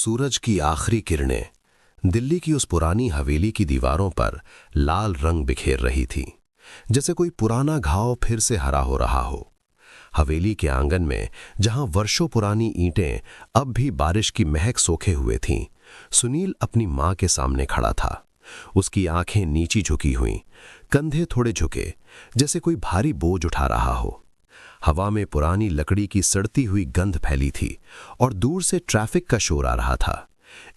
सूरज की आखिरी किरणें दिल्ली की उस पुरानी हवेली की दीवारों पर लाल रंग बिखेर रही थीं, जैसे कोई पुराना घाव फिर से हरा हो रहा हो। हवेली के आंगन में, जहां वर्षों पुरानी ईंटें अब भी बारिश की महक सोखे हुए थीं, सुनील अपनी मां के सामने खड़ा था। उसकी आंखें नीची झुकी हुईं, कंधे थोड़े झुके, जैसे कोई भारी बोझ उठा रहा हो। हवा में पुरानी लकड़ी की सड़ती हुई गंध फैली थी और दूर से ट्रैफिक का शोर आ रहा था,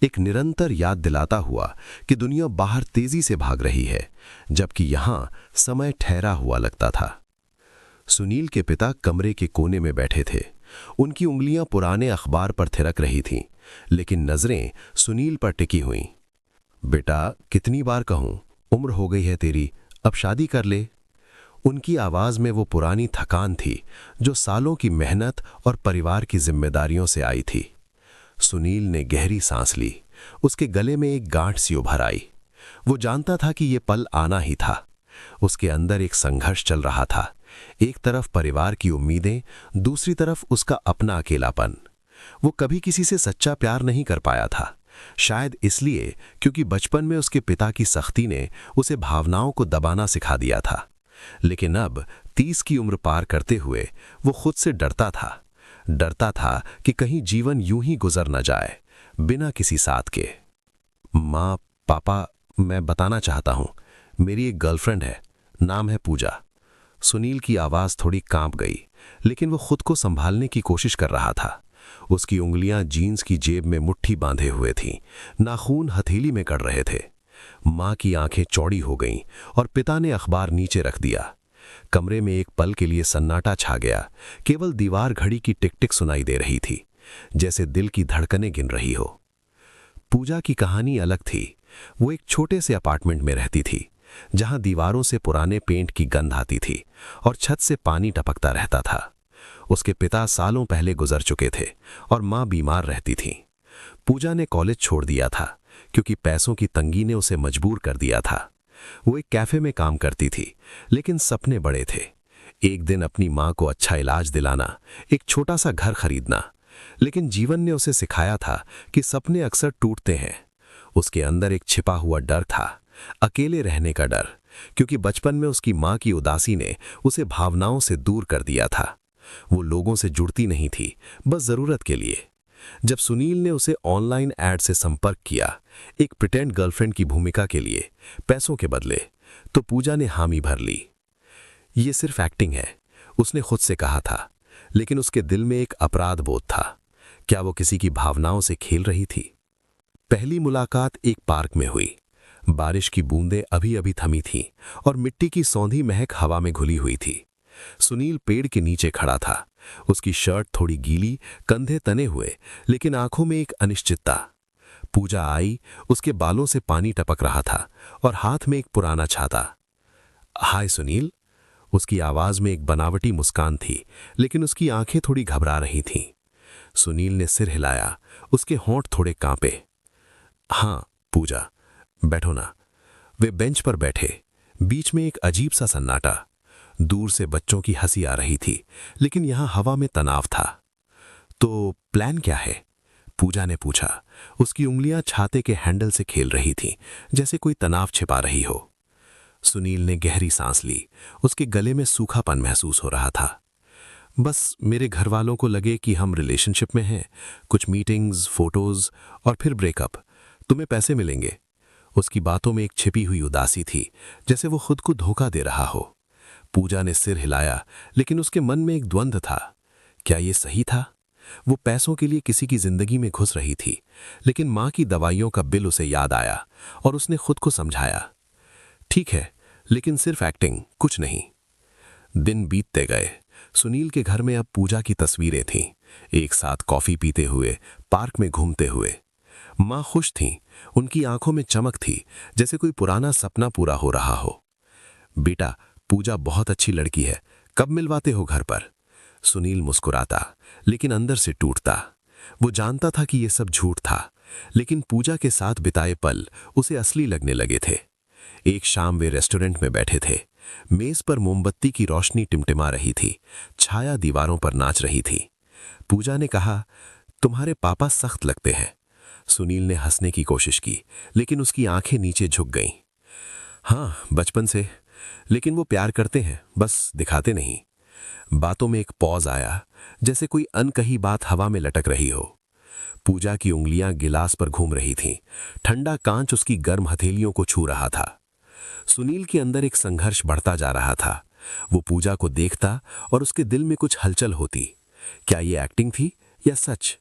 एक निरंतर याद दिलाता हुआ कि दुनिया बाहर तेजी से भाग रही है, जबकि यहां समय ठहरा हुआ लगता था। सुनील के पिता कमरे के कोने में बैठे थे। उनकी उंगलियां पुराने अखबार पर थिरक रही थीं, लेकिन नजरें सुनील पर टिकी हुईं। बेटा, कितनी बार कहूं, उम्र हो गई है तेरी, अब शादी कर ले। उनकी आवाज में वो पुरानी थकान थी जो सालों की मेहनत और परिवार की जिम्मेदारियों से आई थी। सुनील ने गहरी सांस ली। उसके गले में एक गांठ सी उभर आई। वो जानता था कि ये पल आना ही था। उसके अंदर एक संघर्ष चल रहा था, एक तरफ परिवार की उम्मीदें, दूसरी तरफ उसका अपना अकेलापन। वो कभी किसी से सच्चा प्यार नहीं कर पाया था, शायद इसलिए क्योंकि बचपन में उसके पिता की सख्ती ने उसे भावनाओं को दबाना सिखा दिया था। लेकिन अब 30 की उम्र पार करते हुए वो खुद से डरता था कि कहीं जीवन यूं ही गुजर न जाए, बिना किसी साथ के। माँ, पापा, मैं बताना चाहता हूं, मेरी एक गर्लफ्रेंड है, नाम है पूजा। सुनील की आवाज थोड़ी कांप गई, लेकिन वो खुद को संभालने की कोशिश कर रहा था। उसकी उंगलियां जीन्स की जेब में मुट्ठी बांधे हुए थीं, नाखून हथेली में कड़ रहे थे। मां की आंखें चौड़ी हो गईं और पिता ने अखबार नीचे रख दिया। कमरे में एक पल के लिए सन्नाटा छा गया। केवल दीवार घड़ी की टिक टिक सुनाई दे रही थी, जैसे दिल की धड़कनें गिन रही हो। पूजा की कहानी अलग थी। वो एक छोटे से अपार्टमेंट में रहती थी, जहां दीवारों से पुराने पेंट की गंध आती थी और छत से पानी टपकता रहता था। उसके पिता सालों पहले गुजर चुके थे और मां बीमार रहती थी। पूजा ने कॉलेज छोड़ दिया था क्योंकि पैसों की तंगी ने उसे मजबूर कर दिया था। वो एक कैफे में काम करती थी, लेकिन सपने बड़े थे। एक दिन अपनी मां को अच्छा इलाज दिलाना, एक छोटा सा घर खरीदना। लेकिन जीवन ने उसे सिखाया था कि सपने अक्सर टूटते हैं। उसके अंदर एक छिपा हुआ डर था, अकेले रहने का डर, क्योंकि बचपन में उसकी मां की उदासी ने उसे भावनाओं से दूर कर दिया था। वो लोगों से जुड़ती नहीं थी, बस जरूरत के लिए। जब सुनील ने उसे ऑनलाइन ऐड से संपर्क किया, एक प्रिटेंड गर्लफ्रेंड की भूमिका के लिए, पैसों के बदले, तो पूजा ने हामी भर ली। ये सिर्फ एक्टिंग है, उसने खुद से कहा था, लेकिन उसके दिल में एक अपराध बोध था। क्या वो किसी की भावनाओं से खेल रही थी? पहली मुलाकात एक पार्क में हुई। बारिश की बूंदें अभी अभी थमी थीं और मिट्टी की सौंधी महक हवा में घुली हुई थी। सुनील पेड़ के नीचे खड़ा था। उसकी शर्ट थोड़ी गीली, कंधे तने हुए, लेकिन आंखों में एक अनिश्चितता। पूजा आई, उसके बालों से पानी टपक रहा था और हाथ में एक पुराना छाता। हाय सुनील। उसकी आवाज में एक बनावटी मुस्कान थी, लेकिन उसकी आंखें थोड़ी घबरा रही थीं। सुनील ने सिर हिलाया, उसके होंठ थोड़े कांपे। हाँ पूजा, बैठो ना। वे बेंच पर बैठे। बीच में एक अजीब सा सन्नाटा। दूर से बच्चों की हंसी आ रही थी, लेकिन यहां हवा में तनाव था। तो प्लान क्या है? पूजा ने पूछा। उसकी उंगलियां छाते के हैंडल से खेल रही थीं, जैसे कोई तनाव छिपा रही हो। सुनील ने गहरी सांस ली। उसके गले में सूखापन महसूस हो रहा था। बस मेरे घर वालों को लगे कि हम रिलेशनशिप में हैं, कुछ मीटिंग्स, फोटोज और फिर ब्रेकअप। तुम्हें पैसे मिलेंगे। उसकी बातों में एक छिपी हुई उदासी थी, जैसे वो खुद को धोखा दे रहा हो। पूजा ने सिर हिलाया, लेकिन उसके मन में एक द्वंद्व था। क्या ये सही था? वो पैसों के लिए किसी की जिंदगी में घुस रही थी, लेकिन मां की दवाइयों का बिल उसे याद आया और उसने खुद को समझाया, ठीक है, लेकिन सिर्फ एक्टिंग, कुछ नहीं। दिन बीतते गए। सुनील के घर में अब पूजा की तस्वीरें थीं, एक साथ कॉफी पीते हुए, पार्क में घूमते हुए। मां खुश थीं, उनकी आंखों में चमक थी, जैसे कोई पुराना सपना पूरा हो रहा हो। बेटा, पूजा बहुत अच्छी लड़की है, कब मिलवाते हो घर पर? सुनील मुस्कुराता, लेकिन अंदर से टूटता। वो जानता था कि ये सब झूठ था, लेकिन पूजा के साथ बिताए पल उसे असली लगने लगे थे। एक शाम वे रेस्टोरेंट में बैठे थे। मेज पर मोमबत्ती की रोशनी टिमटिमा रही थी, छाया दीवारों पर नाच रही थी। पूजा ने कहा, तुम्हारे पापा सख्त लगते हैं, सुनील ने हंसने की कोशिश की, लेकिन उसकी आंखें नीचे झुक गईं। हाँ, बचपन से, लेकिन वो प्यार करते हैं, बस दिखाते नहीं। बातों में एक पॉज आया, जैसे कोई अनकही बात हवा में लटक रही हो। पूजा की उंगलियां गिलास पर घूम रही थीं। ठंडा कांच उसकी गर्म हथेलियों को छू रहा था। सुनील के अंदर एक संघर्ष बढ़ता जा रहा था। वो पूजा को देखता और उसके दिल में कुछ हलचल होती। क्या ये एक्टिंग थी या सच?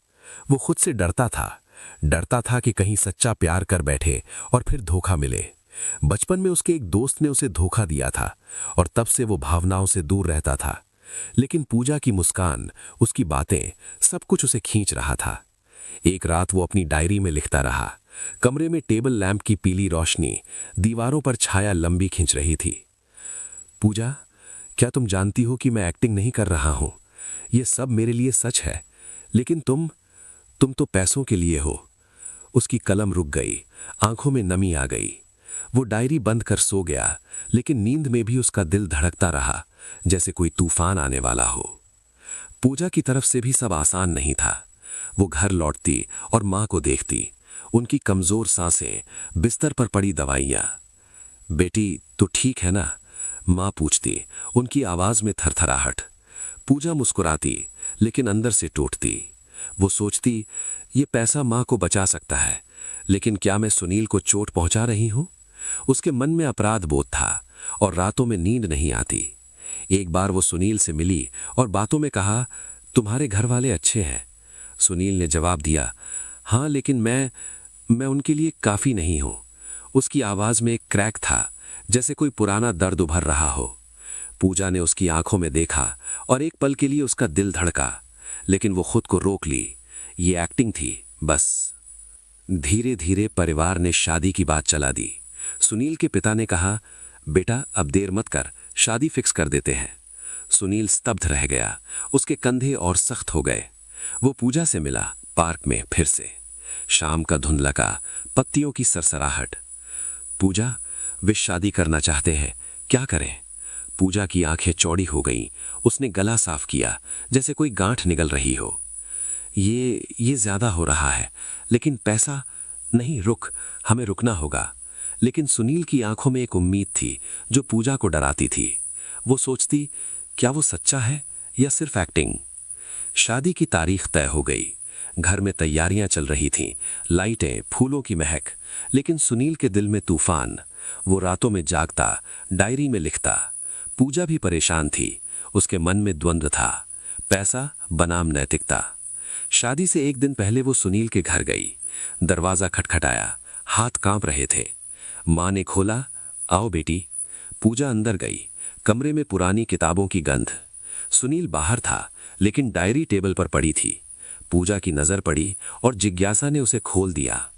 वो खुद से डरता था कि कहीं सच्चा प्यार कर बैठे और फिर धोखा मिले। बचपन में उसके एक दोस्त ने उसे धोखा दिया था और तब से वो भावनाओं से दूर रहता था। लेकिन पूजा की मुस्कान, उसकी बातें, सब कुछ उसे खींच रहा था। एक रात वो अपनी डायरी में लिखता रहा। कमरे में टेबल लैंप की पीली रोशनी दीवारों पर छाया लंबी खींच रही थी। पूजा, क्या तुम जानती हो कि मैं एक्टिंग नहीं कर रहा हूं? ये सब मेरे लिए सच है, लेकिन तुम तो पैसों के लिए हो। उसकी कलम रुक गई, आंखों में नमी आ गई। वो डायरी बंद कर सो गया, लेकिन नींद में भी उसका दिल धड़कता रहा, जैसे कोई तूफान आने वाला हो। पूजा की तरफ से भी सब आसान नहीं था। वो घर लौटती और मां को देखती, उनकी कमजोर सांसें, बिस्तर पर पड़ी दवाइयां। बेटी, तो ठीक है ना? मां पूछती, उनकी आवाज में थरथराहट। पूजा मुस्कुराती, लेकिन अंदर से टूटती। वो सोचती, ये पैसा मां को बचा सकता है, लेकिन क्या मैं सुनील को चोट पहुंचा रही हूं? उसके मन में अपराध बोध था और रातों में नींद नहीं आती। एक बार वो सुनील से मिली और बातों में कहा, तुम्हारे घर वाले अच्छे हैं। सुनील ने जवाब दिया, हाँ, लेकिन मैं उनके लिए काफी नहीं हूं। उसकी आवाज में एक क्रैक था, जैसे कोई पुराना दर्द उभर रहा हो। पूजा ने उसकी आंखों में देखा और एक पल के लिए उसका दिल धड़का, लेकिन वो खुद को रोक ली। ये एक्टिंग थी, बस। धीरे धीरे परिवार ने शादी की बात चला दी। सुनील के पिता ने कहा, बेटा अब देर मत कर, शादी फिक्स कर देते हैं। सुनील स्तब्ध रह गया, उसके कंधे और सख्त हो गए। वो पूजा से मिला, पार्क में फिर से। शाम का धुंधलका, पत्तियों की सरसराहट। पूजा, वे शादी करना चाहते हैं, क्या करें? पूजा की आंखें चौड़ी हो गईं। उसने गला साफ किया, जैसे कोई गांठ निगल रही हो। ये ज्यादा हो रहा है, लेकिन पैसा नहीं, हमें रुकना होगा। लेकिन सुनील की आंखों में एक उम्मीद थी जो पूजा को डराती थी। वो सोचती, क्या वो सच्चा है या सिर्फ एक्टिंग? शादी की तारीख तय हो गई। घर में तैयारियां चल रही थीं, लाइटें, फूलों की महक। लेकिन सुनील के दिल में तूफान। वो रातों में जागता, डायरी में लिखता। पूजा भी परेशान थी, उसके मन में द्वंद्व था, पैसा बनाम नैतिकता। शादी से एक दिन पहले वो सुनील के घर गई। दरवाजा खटखटाया, हाथ कांप रहे थे। मां ने खोला, आओ बेटी। पूजा अंदर गई। कमरे में पुरानी किताबों की गंध। सुनील बाहर था, लेकिन डायरी टेबल पर पड़ी थी। पूजा की नजर पड़ी और जिज्ञासा ने उसे खोल दिया।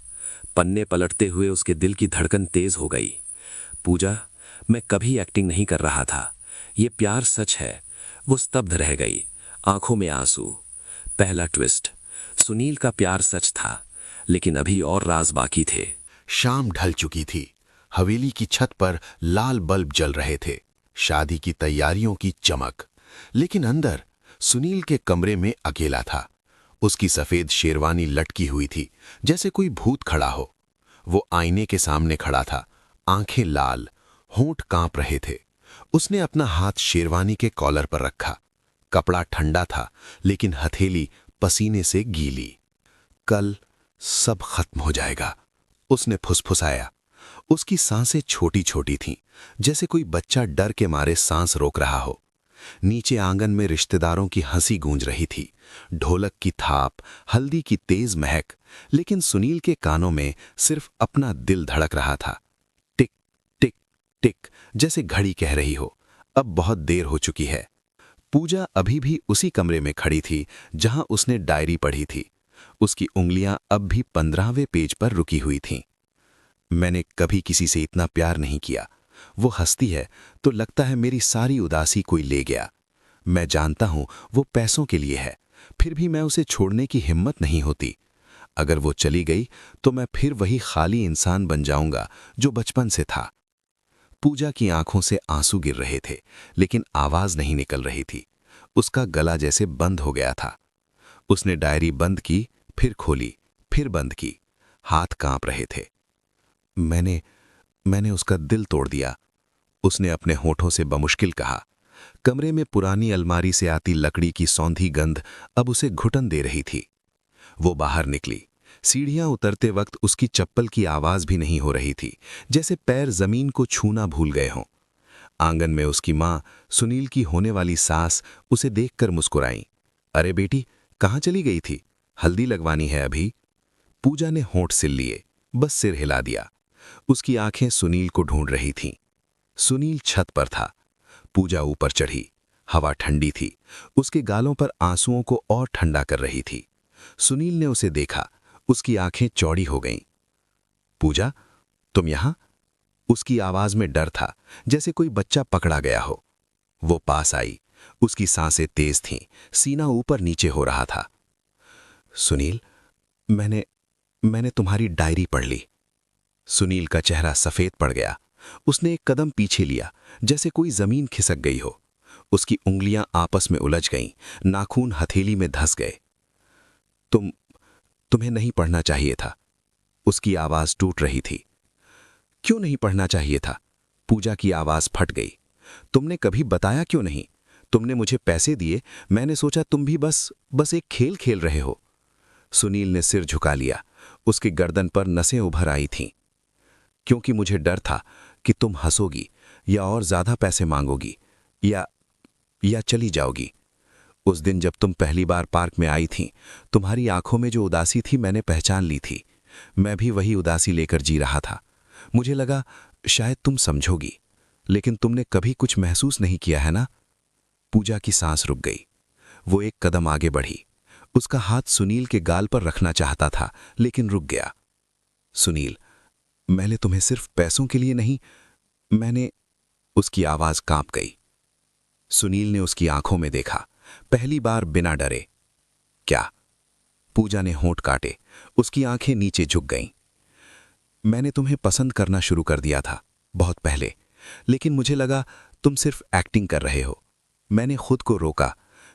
पन्ने पलटते हुए उसके दिल की धड़कन तेज हो गई। पूजा, मैं कभी एक्टिंग नहीं कर रहा था, ये प्यार सच है। वो स्तब्ध रह गई, आंखों में आंसू। पहला ट्विस्ट, सुनील का प्यार सच था, लेकिन अभी और राज बाकी थे। शाम ढल चुकी थी। हवेली की छत पर लाल बल्ब जल रहे थे, शादी की तैयारियों की चमक। लेकिन अंदर सुनील के कमरे में अकेला था। उसकी सफेद शेरवानी लटकी हुई थी, जैसे कोई भूत खड़ा हो। वो आईने के सामने खड़ा था, आंखें लाल, होंठ कांप रहे थे। उसने अपना हाथ शेरवानी के कॉलर पर रखा। कपड़ा ठंडा था, लेकिन हथेली पसीने से गीली। कल सब खत्म हो जाएगा, उसने फुसफुसाया। उसकी सांसें छोटी छोटी थीं, जैसे कोई बच्चा डर के मारे सांस रोक रहा हो। नीचे आंगन में रिश्तेदारों की हंसी गूंज रही थी, ढोलक की थाप, हल्दी की तेज महक। लेकिन सुनील के कानों में सिर्फ अपना दिल धड़क रहा था। टिक टिक टिक, जैसे घड़ी कह रही हो, अब बहुत देर हो चुकी है। पूजा अभी भी उसी कमरे में खड़ी थी जहां उसने डायरी पढ़ी थी। उसकी उंगलियां अब भी 15वें पेज पर रुकी हुई थीं। मैंने कभी किसी से इतना प्यार नहीं किया। वो हंसती है तो लगता है मेरी सारी उदासी कोई ले गया। मैं जानता हूं वो पैसों के लिए है, फिर भी मैं उसे छोड़ने की हिम्मत नहीं होती। अगर वो चली गई तो मैं फिर वही खाली इंसान बन जाऊंगा जो बचपन से था। पूजा की आंखों से आंसू गिर रहे थे, लेकिन आवाज नहीं निकल रही थी। उसका गला जैसे बंद हो गया था। उसने डायरी बंद की, फिर खोली, फिर बंद की। हाथ कांप रहे थे। मैंने उसका दिल तोड़ दिया, उसने अपने होठों से बमुश्किल कहा। कमरे में पुरानी अलमारी से आती लकड़ी की सौंधी गंध अब उसे घुटन दे रही थी। वो बाहर निकली। सीढ़ियां उतरते वक्त उसकी चप्पल की आवाज भी नहीं हो रही थी, जैसे पैर जमीन को छूना भूल गए हों। आंगन में उसकी माँ, सुनील की होने वाली सास, उसे देखकर मुस्कुराईं। अरे बेटी, कहाँ चली गई थी? हल्दी लगवानी है अभी। पूजा ने होंठ सिल लिए, बस सिर हिला दिया। उसकी आंखें सुनील को ढूंढ रही थीं। सुनील छत पर था। पूजा ऊपर चढ़ी। हवा ठंडी थी, उसके गालों पर आंसुओं को और ठंडा कर रही थी। सुनील ने उसे देखा, उसकी आंखें चौड़ी हो गईं। पूजा, तुम यहां? उसकी आवाज में डर था, जैसे कोई बच्चा पकड़ा गया हो। वो पास आई, उसकी सांसें तेज थीं, सीना ऊपर नीचे हो रहा था। सुनील, मैंने तुम्हारी डायरी पढ़ ली। सुनील का चेहरा सफेद पड़ गया। उसने एक कदम पीछे लिया, जैसे कोई जमीन खिसक गई हो। उसकी उंगलियां आपस में उलझ गईं, नाखून हथेली में धंस गए। तुम्हें नहीं पढ़ना चाहिए था। उसकी आवाज टूट रही थी। क्यों नहीं पढ़ना चाहिए था? पूजा की आवाज फट गई। तुमने कभी बताया क्यों नहीं? तुमने मुझे पैसे दिए, मैंने सोचा तुम भी बस एक खेल खेल रहे हो। सुनील ने सिर झुका लिया। उसकी गर्दन पर नसें उभर आई थीं। क्योंकि मुझे डर था कि तुम हंसोगी या और ज्यादा पैसे मांगोगी या चली जाओगी। उस दिन जब तुम पहली बार पार्क में आई थी, तुम्हारी आंखों में जो उदासी थी मैंने पहचान ली थी। मैं भी वही उदासी लेकर जी रहा था। मुझे लगा शायद तुम समझोगी, लेकिन तुमने कभी कुछ महसूस नहीं किया है ना? पूजा की सांस रुक गई। वो एक कदम आगे बढ़ी। उसका हाथ सुनील के गाल पर रखना चाहता था, लेकिन रुक गया। सुनील, मैंने तुम्हें सिर्फ पैसों के लिए नहीं, मैंने... उसकी आवाज कांप गई। सुनील ने उसकी आंखों में देखा, पहली बार बिना डरे। क्या? पूजा ने होंठ काटे। उसकी आंखें नीचे झुक गईं। मैंने तुम्हें पसंद करना शुरू कर दिया था बहुत पहले, लेकिन मुझे लगा तुम सिर्फ एक्टिंग कर रहे हो। मैंने खुद को रोका,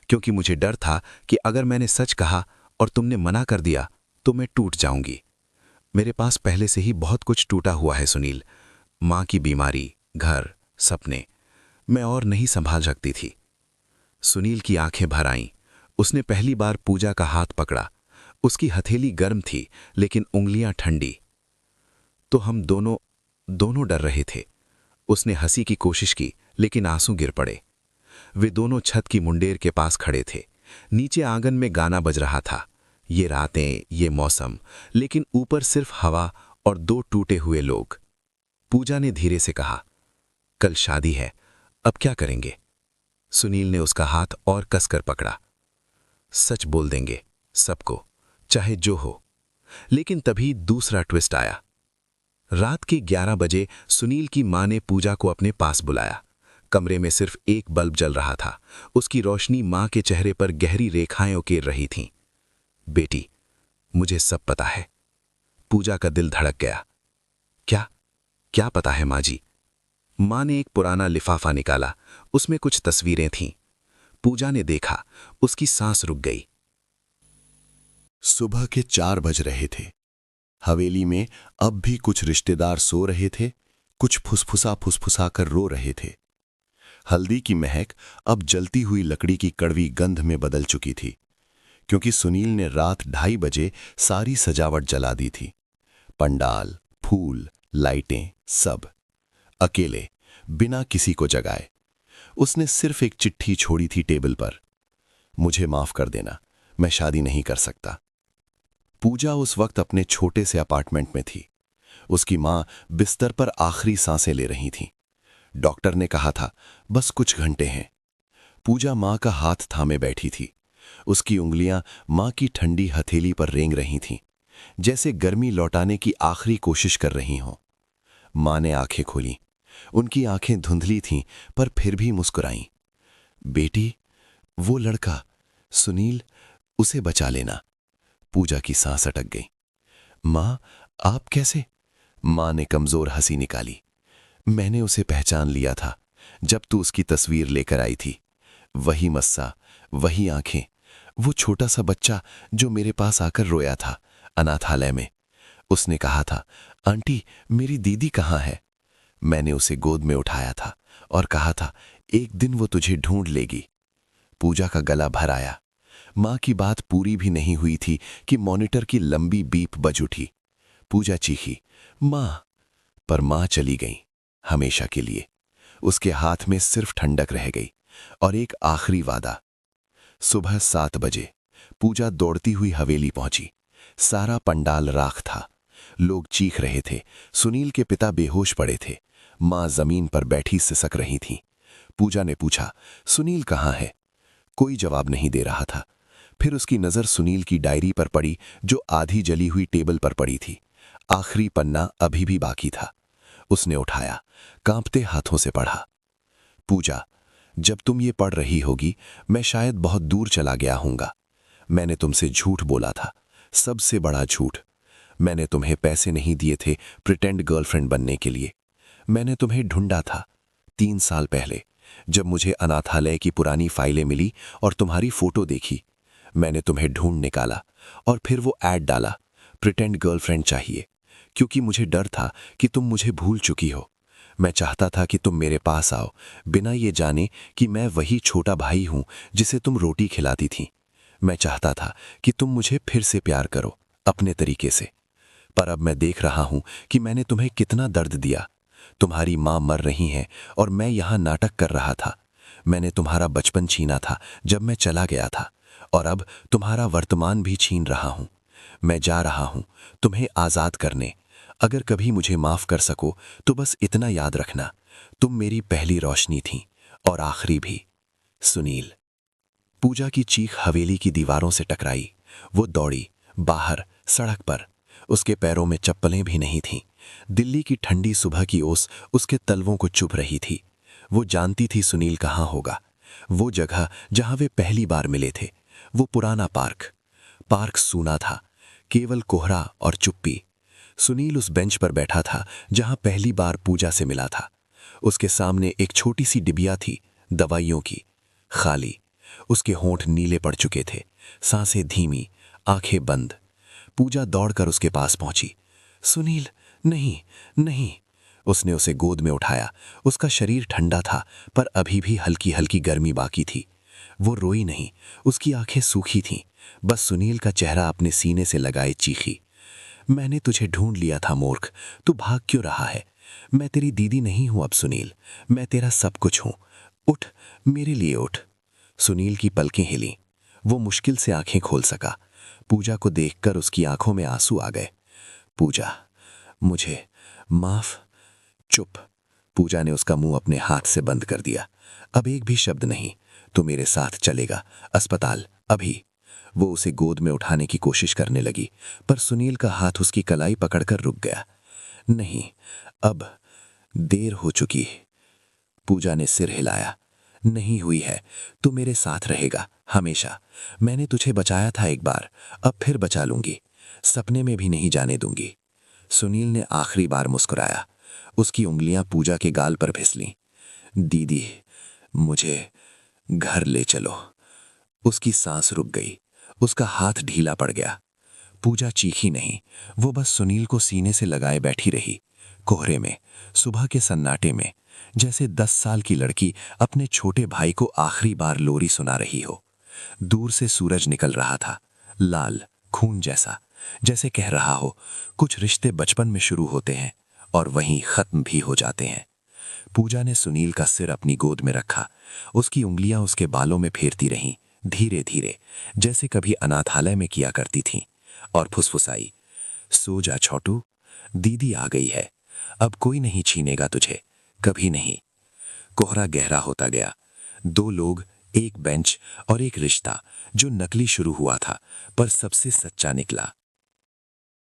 क्योंकि मुझे डर था कि अगर मैंने सच कहा और तुमने मना कर दिया तो मैं टूट जाऊंगी। मेरे पास पहले से ही बहुत कुछ टूटा हुआ है सुनील। मां की बीमारी, घर, सपने। मैं और नहीं संभाल सकती थी। सुनील की आंखें भर आईं। उसने पहली बार पूजा का हाथ पकड़ा। उसकी हथेली गर्म थी, लेकिन उंगलियां ठंडी। तो हम दोनों डर रहे थे। उसने हंसी की कोशिश की, लेकिन आंसू गिर पड़े। वे दोनों छत की मुंडेर के पास खड़े थे। नीचे आंगन में गाना बज रहा था। ये रातें, ये मौसम, लेकिन ऊपर सिर्फ हवा और दो टूटे हुए लोग। पूजा ने धीरे से कहा, कल शादी है, अब क्या करेंगे? सुनील ने उसका हाथ और कसकर पकड़ा। सच बोल देंगे सबको, चाहे जो हो। लेकिन तभी दूसरा ट्विस्ट आया। रात के 11 बजे सुनील की मां ने पूजा को अपने पास बुलाया। कमरे में सिर्फ एक बल्ब जल रहा था। उसकी रोशनी मां के चेहरे पर गहरी रेखाएं उकेर रही थीं। बेटी, मुझे सब पता है। पूजा का दिल धड़क गया। क्या पता है मां जी? मां ने एक पुराना लिफाफा निकाला। उसमें कुछ तस्वीरें थीं। पूजा ने देखा, उसकी सांस रुक गई। सुबह के 4 बज रहे थे। हवेली में अब भी कुछ रिश्तेदार सो रहे थे, कुछ फुसफुसा कर रो रहे थे। हल्दी की महक अब जलती हुई लकड़ी की कड़वी गंध में बदल चुकी थी, क्योंकि सुनील ने रात 2:30 बजे सारी सजावट जला दी थी। पंडाल, फूल, लाइटें, सब अकेले, बिना किसी को जगाए। उसने सिर्फ एक चिट्ठी छोड़ी थी टेबल पर। मुझे माफ कर देना, मैं शादी नहीं कर सकता। पूजा उस वक्त अपने छोटे से अपार्टमेंट में थी। उसकी मां बिस्तर पर आखिरी सांसें ले रही थीं। डॉक्टर ने कहा था बस कुछ घंटे हैं। पूजा मां का हाथ थामे बैठी थी। उसकी उंगलियां मां की ठंडी हथेली पर रेंग रही थीं, जैसे गर्मी लौटाने की आखिरी कोशिश कर रही हों। मां ने आंखें खोली। उनकी आंखें धुंधली थीं, पर फिर भी मुस्कुराईं। बेटी, वो लड़का सुनील, उसे बचा लेना। पूजा की सांस अटक गई। मां, आप कैसे? मां ने कमजोर हंसी निकाली। मैंने उसे पहचान लिया था जब तू उसकी तस्वीर लेकर आई थी। वही मस्सा, वही आंखें, वो छोटा सा बच्चा जो मेरे पास आकर रोया था अनाथालय में। उसने कहा था, आंटी मेरी दीदी कहाँ है? मैंने उसे गोद में उठाया था और कहा था, एक दिन वो तुझे ढूंढ लेगी। पूजा का गला भर आया। मां की बात पूरी भी नहीं हुई थी कि मॉनिटर की लंबी बीप बज उठी। पूजा चीखी, मां। पर मां चली गई, हमेशा के लिए। उसके हाथ में सिर्फ ठंडक रह गई और एक आखिरी वादा। सुबह 7 बजे पूजा दौड़ती हुई हवेली पहुंची। सारा पंडाल राख था। लोग चीख रहे थे। सुनील के पिता बेहोश पड़े थे। मां जमीन पर बैठी सिसक रही थीं। पूजा ने पूछा, सुनील कहाँ है? कोई जवाब नहीं दे रहा था। फिर उसकी नजर सुनील की डायरी पर पड़ी, जो आधी जली हुई टेबल पर पड़ी थी। आखिरी पन्ना अभी भी बाकी था। उसने उठाया, कांपते हाथों से पढ़ा। पूजा, जब तुम ये पढ़ रही होगी, मैं शायद बहुत दूर चला गया हूंगा। मैंने तुमसे झूठ बोला था, सबसे बड़ा झूठ। मैंने तुम्हें पैसे नहीं दिए थे प्रिटेंड गर्लफ्रेंड बनने के लिए। मैंने तुम्हें ढूंढा था 3 साल पहले, जब मुझे अनाथालय की पुरानी फाइलें मिली और तुम्हारी फोटो देखी। मैंने तुम्हें ढूंढ निकाला और फिर वो ऐड डाला, प्रिटेंड गर्लफ्रेंड चाहिए, क्योंकि मुझे डर था कि तुम मुझे भूल चुकी हो। मैं चाहता था कि तुम मेरे पास आओ, बिना ये जाने कि मैं वही छोटा भाई हूं जिसे तुम रोटी खिलाती थी। मैं चाहता था कि तुम मुझे फिर से प्यार करो, अपने तरीके से। पर अब मैं देख रहा हूं कि मैंने तुम्हें कितना दर्द दिया। तुम्हारी मां मर रही हैं और मैं यहां नाटक कर रहा था। मैंने तुम्हारा बचपन छीना था जब मैं चला गया था, और अब तुम्हारा वर्तमान भी छीन रहा हूं। मैं जा रहा हूं तुम्हें आजाद करने। अगर कभी मुझे माफ कर सको तो बस इतना याद रखना, तुम मेरी पहली रोशनी थी और आखिरी भी। सुनील। पूजा की चीख हवेली की दीवारों से टकराई। वो दौड़ी बाहर, सड़क पर। उसके पैरों में चप्पलें भी नहीं थीं। दिल्ली की ठंडी सुबह की ओस उसके तलवों को चुभ रही थी। वो जानती थी सुनील कहाँ होगा। वो जगह जहां वे पहली बार मिले थे, वो पुराना पार्क। पार्क सूना था, केवल कोहरा और चुप्पी। सुनील उस बेंच पर बैठा था जहां पहली बार पूजा से मिला था। उसके सामने एक छोटी सी डिबिया थी, दवाइयों की, खाली। उसके होंठ नीले पड़ चुके थे, सांसें धीमी, आंखें बंद। पूजा दौड़कर उसके पास पहुंची। सुनील, नहीं नहीं। उसने उसे गोद में उठाया। उसका शरीर ठंडा था, पर अभी भी हल्की हल्की गर्मी बाकी थी। वो रोई नहीं, उसकी आंखें सूखी थीं। बस सुनील का चेहरा अपने सीने से लगाए चीखी, मैंने तुझे ढूंढ लिया था मूर्ख, तू भाग क्यों रहा है? मैं तेरी दीदी नहीं हूं अब सुनील, मैं तेरा सब कुछ हूं। उठ, मेरे लिए उठ। सुनील की पलकें हिलीं। वो मुश्किल से आंखें खोल सका। पूजा को देखकर उसकी आंखों में आंसू आ गए। पूजा, मुझे माफ। चुप। पूजा ने उसका मुंह अपने हाथ से बंद कर दिया। अब एक भी शब्द नहीं। तू मेरे साथ चलेगा, अस्पताल, अभी। वो उसे गोद में उठाने की कोशिश करने लगी, पर सुनील का हाथ उसकी कलाई पकड़कर रुक गया। नहीं, अब देर हो चुकी। पूजा ने सिर हिलाया। नहीं हुई है, तू मेरे साथ रहेगा हमेशा। मैंने तुझे बचाया था एक बार, अब फिर बचा लूंगी। सपने में भी नहीं जाने दूंगी। सुनील ने आखिरी बार मुस्कुराया। उसकी उंगलियां पूजा के गाल पर फिसलीं। दीदी, मुझे घर ले चलो। उसकी सांस रुक गई। उसका हाथ ढीला पड़ गया। पूजा चीखी नहीं, वो बस सुनील को सीने से लगाए बैठी रही, कोहरे में, सुबह के सन्नाटे में, जैसे 10 साल की लड़की अपने छोटे भाई को आखिरी बार लोरी सुना रही हो। दूर से सूरज निकल रहा था, लाल, खून जैसा, जैसे कह रहा हो, कुछ रिश्ते बचपन में शुरू होते हैं और वहीं खत्म भी हो जाते हैं। पूजा ने सुनील का सिर अपनी गोद में रखा। उसकी उंगलियां उसके बालों में फेरती रहीं, धीरे धीरे, जैसे कभी अनाथालय में किया करती थीं, और फुसफुसाई, सो जा छोटू, दीदी आ गई है। अब कोई नहीं छीनेगा तुझे, कभी नहीं। कोहरा गहरा होता गया। 2 लोग, एक बेंच और एक रिश्ता, जो नकली शुरू हुआ था पर सबसे सच्चा निकला।